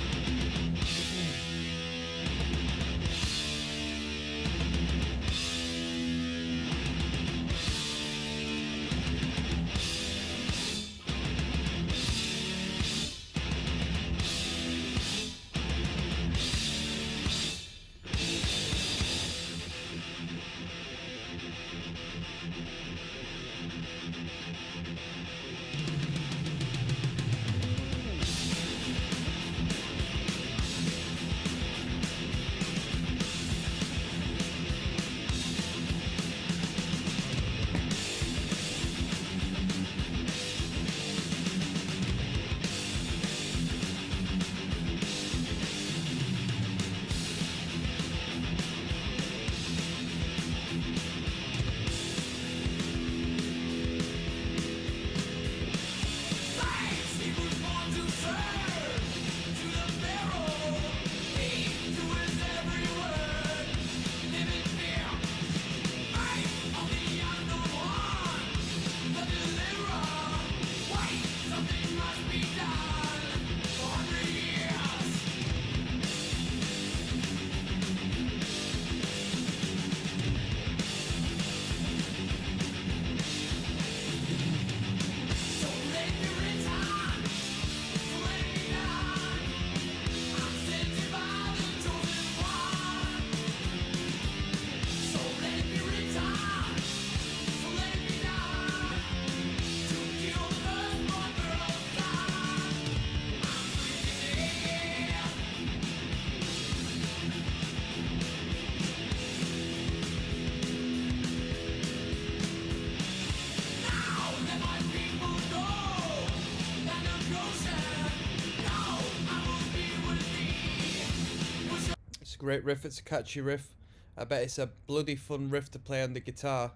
a great riff. It's a catchy riff. I bet it's a bloody fun riff to play on the guitar.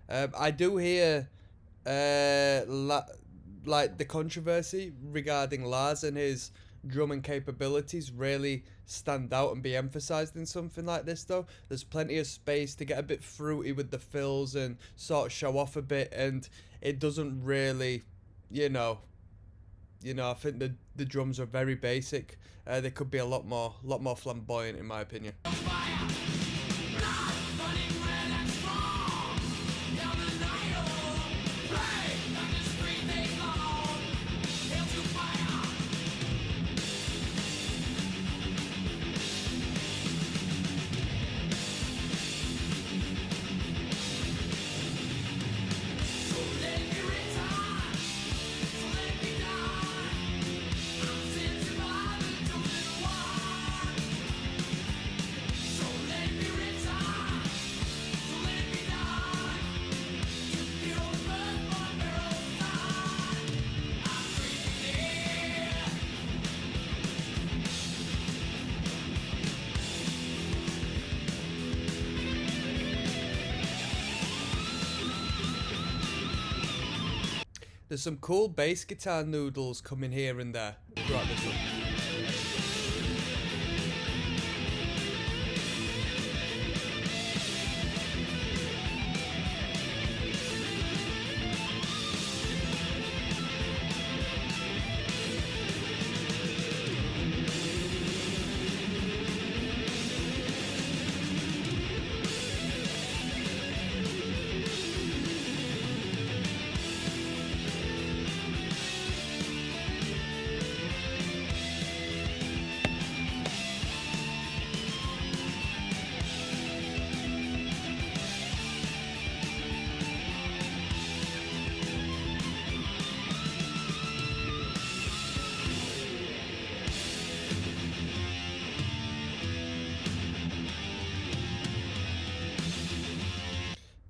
I do hear like the controversy regarding Lars and his drumming capabilities really stand out and be emphasized in something like this, though. There's plenty of space to get a bit fruity with the fills and sort of show off a bit, and it doesn't really, you know, I think the drums are very basic. They could be a lot more flamboyant, in my opinion. There's some cool bass guitar noodles coming here and there throughout this one.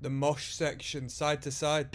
The mosh section, side to side.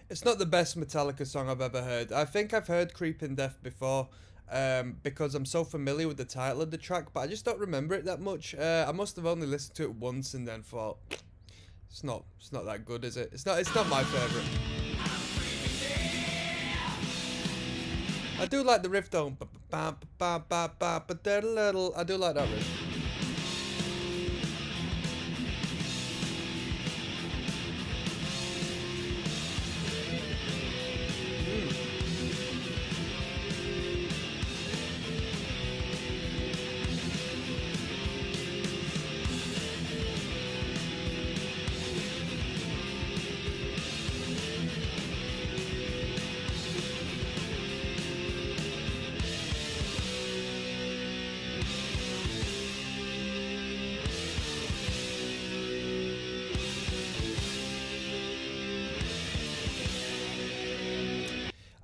It's not the best Metallica song I've ever heard. I think I've heard Creeping Death before, because I'm so familiar with the title of the track, but I just don't remember it that much. I must have only listened to it once and then thought, it's not that good, is it? It's not my favourite. I do like the riff though. I do like that riff.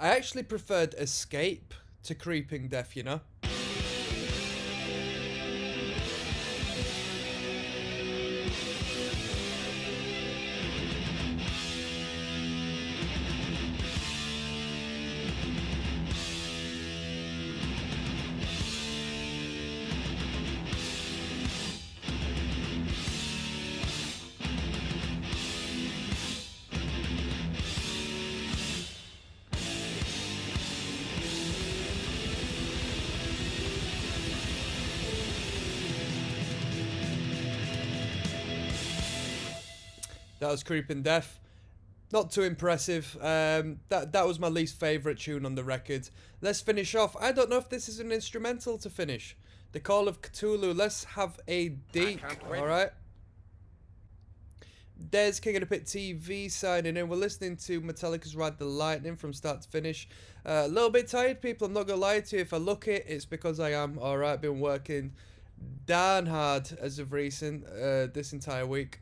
I actually preferred Escape to Creeping Death, you know? That was Creeping Death. Not too impressive. That was my least favourite tune on the record. Let's finish off. I don't know if this is an instrumental to finish. The Call of Cthulhu. Let's have a deek. Alright. There's King of the Pit TV signing in. We're listening to Metallica's Ride the Lightning from start to finish. A little bit tired, people. I'm not going to lie to you. If I look it, it's because I am. Alright, been working darn hard as of recent, this entire week.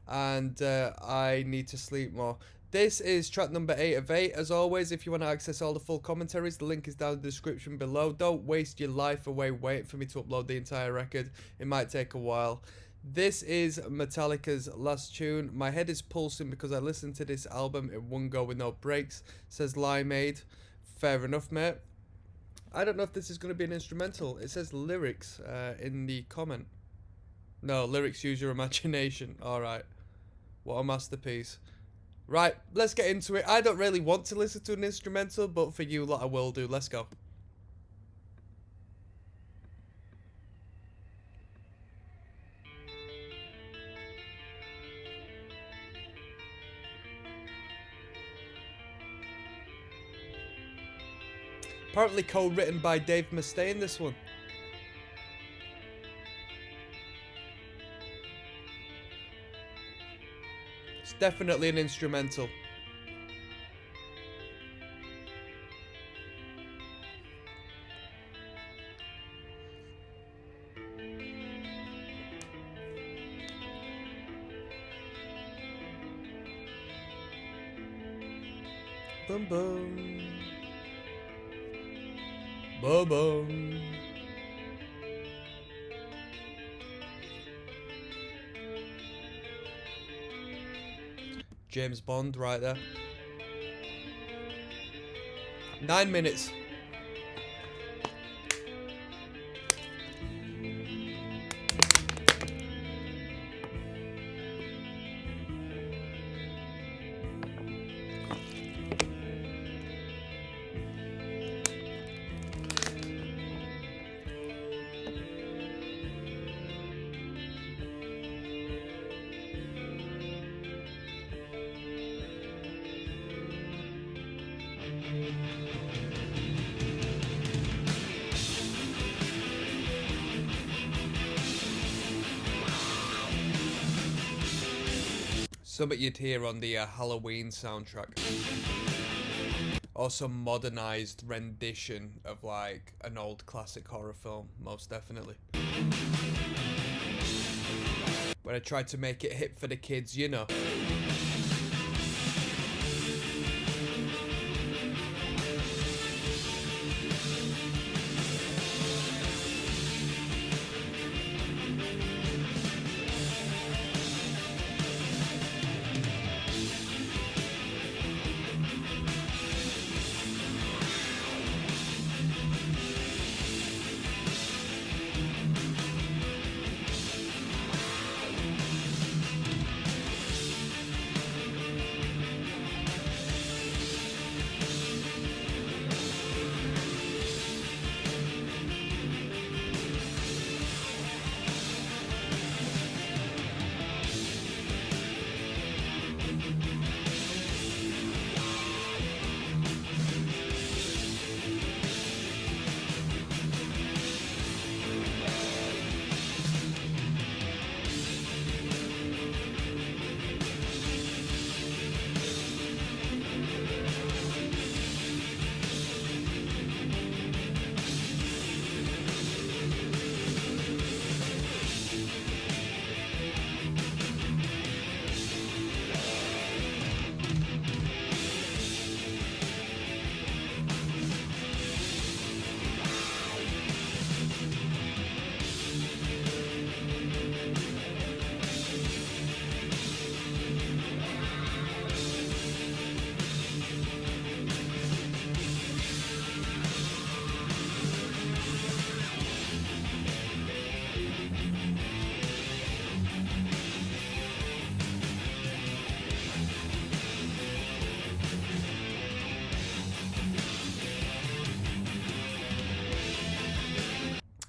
And I need to sleep more. This is track number 8 of 8. As always, if you want to access all the full commentaries, the link is down in the description below. Don't waste your life away waiting for me to upload the entire record. It might take a while. This is Metallica's last tune. My head is pulsing because I listened to this album in one go with no breaks. Says Limeade. Fair enough, mate. I don't know if this is going to be an instrumental. It says lyrics in the comment. No, lyrics use your imagination. Alright. What a masterpiece. Right, let's get into it. I don't really want to listen to an instrumental, but for you lot I will do. Let's go. Apparently co-written by Dave Mustaine, this one. It's definitely an instrumental. Boom boom. Boom boom. James Bond right there. 9 minutes. Something you'd hear on the Halloween soundtrack. Or some modernised rendition of like an old classic horror film, most definitely. When I tried to make it hip for the kids, you know.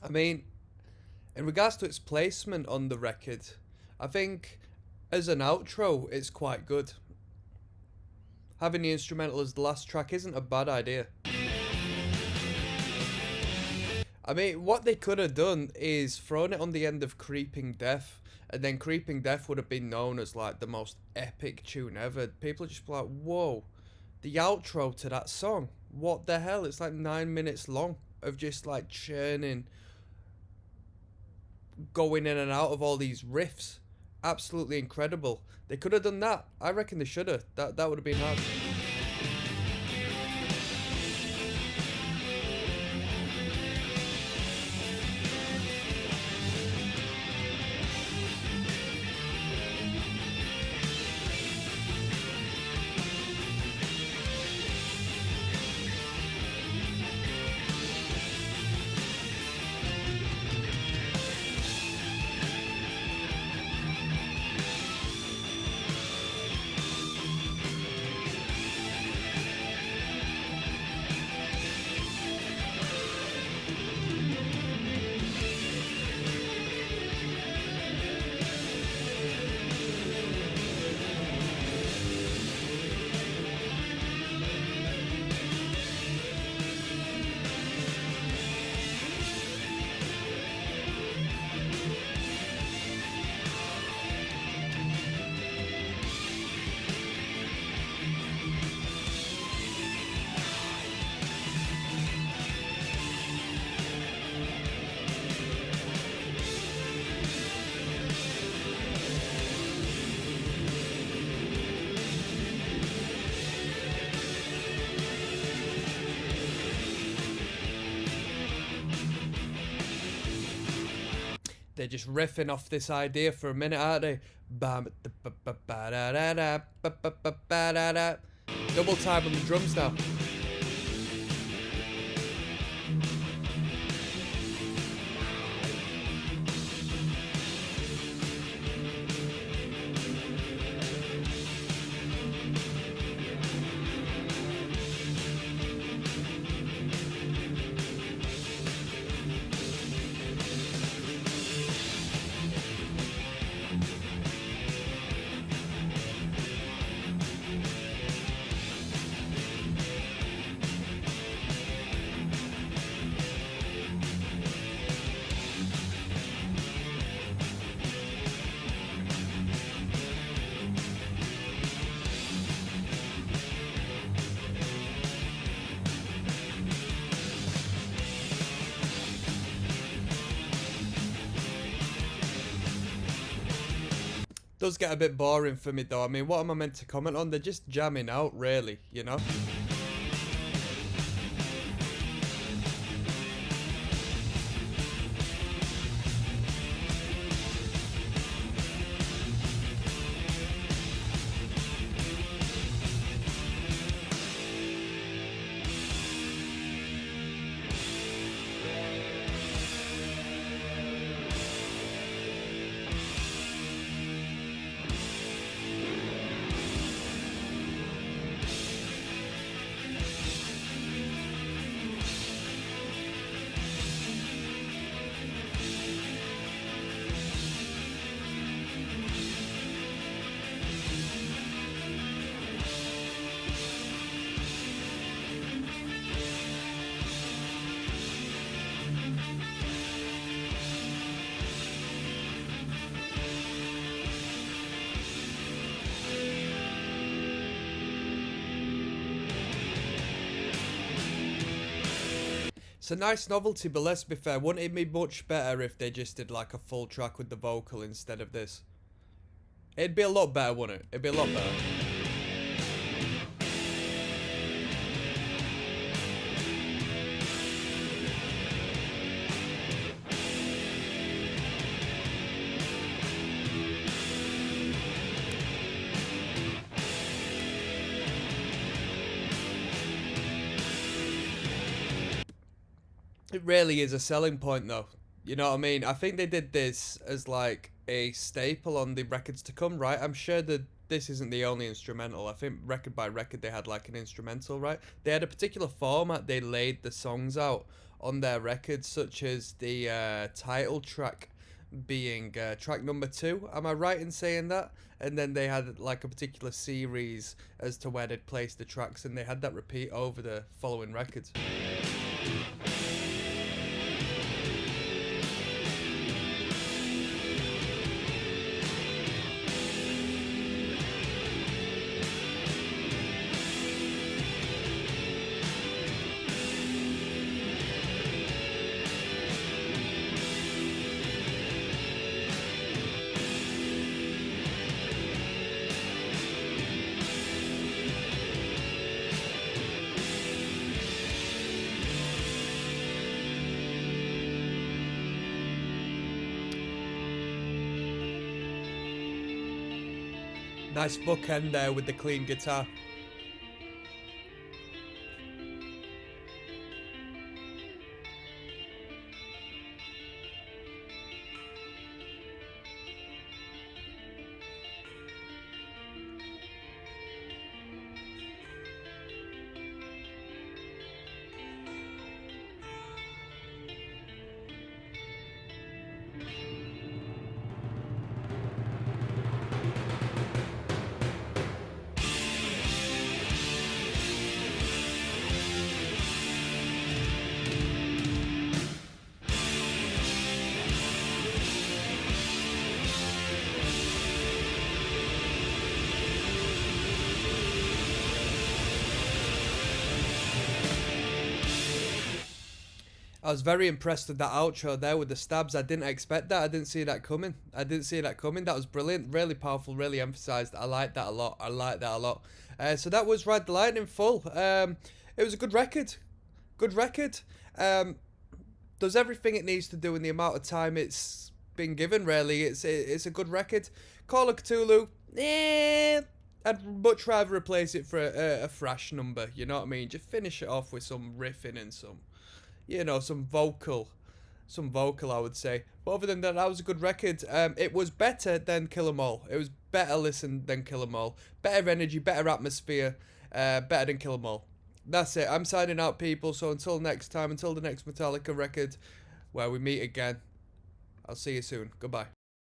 I mean, in regards to its placement on the record, I think As an outro, it's quite good. Having the instrumental as the last track isn't a bad idea. I mean, what they could have done is thrown it on the end of Creeping Death, and then Creeping Death would have been known as like the most epic tune ever. People just be like, whoa, the outro to that song, what the hell? It's like 9 minutes long of just like churning, going in and out of all these riffs. Absolutely incredible. They could have done that. I reckon they should have. That would have been hard. They're just riffing off this idea for a minute, aren't they? Double time on the drums now. Does get a bit boring for me though. I mean, what am I meant to comment on? They're just jamming out, really, you know? It's a nice novelty, but let's be fair, wouldn't it be much better if they just did like a full track with the vocal instead of this? It'd be a lot better, wouldn't it? It'd be a lot better. It really is a selling point though. You know what I mean? I think they did this as like a staple on the records to come, right? I'm sure that this isn't the only instrumental. I think record by record they had like an instrumental, right? They had a particular format they laid the songs out on their records, such as the title track being track number 2. Am I right in saying that? And then they had like a particular series as to where they'd place the tracks, and they had that repeat over the following records. Nice bookend there with the clean guitar. I was very impressed with that outro there with the stabs. I didn't expect that. I didn't see that coming. That was brilliant. Really powerful, really emphasised. I like that a lot. So that was Ride the Lightning in full. It was a good record. Does everything it needs to do in the amount of time it's been given, really. It's a good record. Call of Cthulhu, I'd much rather replace it for a thrash number, you know what I mean? Just finish it off with some riffing and some vocal, I would say. But other than that, that was a good record. It was better than Kill 'Em All. It was better listened than Kill 'Em All. Better energy, better atmosphere, better than Kill 'Em All. That's it. I'm signing out, people. So until next time, until the next Metallica record, where we meet again, I'll see you soon. Goodbye.